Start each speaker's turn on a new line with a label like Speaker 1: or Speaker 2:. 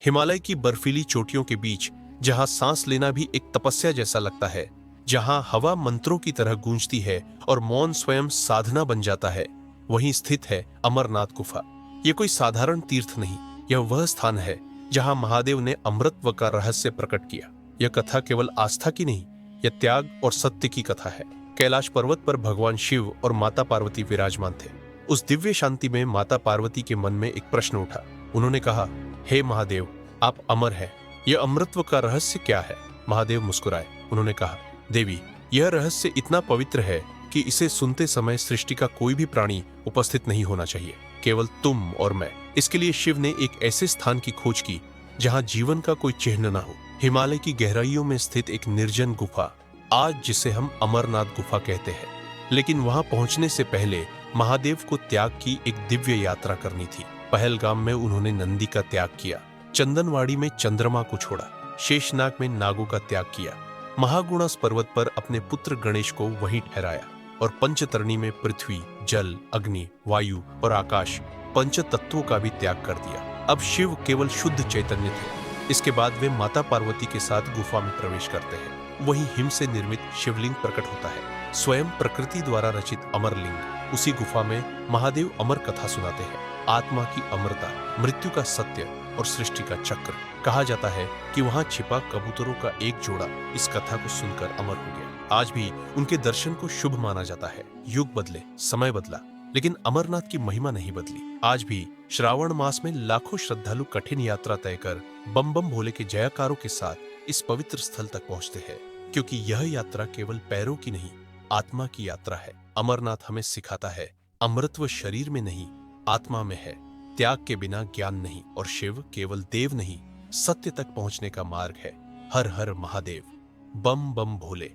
Speaker 1: हिमालय की बर्फीली चोटियों के बीच, जहां सांस लेना भी एक तपस्या जैसा लगता है, जहां हवा मंत्रों की तरह गूंजती है और मौन स्वयं साधना बन जाता है, वहीं स्थित है अमरनाथ गुफा। यह कोई साधारण तीर्थ नहीं, यह वह स्थान है जहां महादेव ने अमृतत्व का रहस्य प्रकट किया। यह कथा केवल आस्था की नहीं, यह त्याग और सत्य की कथा है। कैलाश पर्वत पर भगवान शिव और माता पार्वती विराजमान थे। उस दिव्य शांति में माता पार्वती के मन में एक प्रश्न उठा। उन्होंने कहा, हे महादेव, आप अमर हैं, यह अमृतत्व का रहस्य क्या है? महादेव मुस्कुराए। उन्होंने कहा, देवी, यह रहस्य इतना पवित्र है कि इसे सुनते समय सृष्टि का कोई भी प्राणी उपस्थित नहीं होना चाहिए, केवल तुम और मैं। इसके लिए शिव ने एक ऐसे स्थान की खोज की जहां जीवन का कोई चिन्ह न हो। हिमालय की गहराइयों में स्थित एक निर्जन गुफा, आज जिसे हम अमरनाथ गुफा कहते हैं। लेकिन वहां पहुंचने से पहले महादेव को त्याग की एक दिव्य यात्रा करनी थी। पहलगाम में उन्होंने नंदी का त्याग किया, चंदनवाड़ी में चंद्रमा को छोड़ा, शेषनाग में नागों का त्याग किया, महागुणास पर्वत पर अपने पुत्र गणेश को वहीं ठहराया और पंचतरणी में पृथ्वी, जल, अग्नि, वायु और आकाश, पंच तत्वों का भी त्याग कर दिया। अब शिव केवल शुद्ध चैतन्य थे। इसके बाद वे माता पार्वती के साथ गुफा में प्रवेश करते हैं। वहीं हिम से निर्मित शिवलिंग प्रकट होता है, स्वयं प्रकृति द्वारा रचित अमरलिंग। उसी गुफा में महादेव अमर कथा सुनाते हैं, आत्मा की अमरता, मृत्यु का सत्य और सृष्टि का चक्र। कहा जाता है कि वहां छिपा कबूतरों का एक जोड़ा इस कथा को सुनकर अमर हो गया। आज भी उनके दर्शन को शुभ माना जाता है। युग बदले, समय बदला, लेकिन अमरनाथ की महिमा नहीं बदली। आज भी श्रावण मास में लाखों श्रद्धालु कठिन यात्रा तय कर बम बम भोले के जयकारों के साथ इस पवित्र स्थल तक पहुंचते हैं, क्योंकि यह यात्रा केवल पैरों की नहीं, आत्मा की यात्रा है। अमरनाथ हमें सिखाता है, अमृतत्व शरीर में नहीं, आत्मा में है। त्याग के बिना ज्ञान नहीं, और शिव केवल देव नहीं, सत्य तक पहुंचने का मार्ग है। हर हर महादेव, बम बम भोले।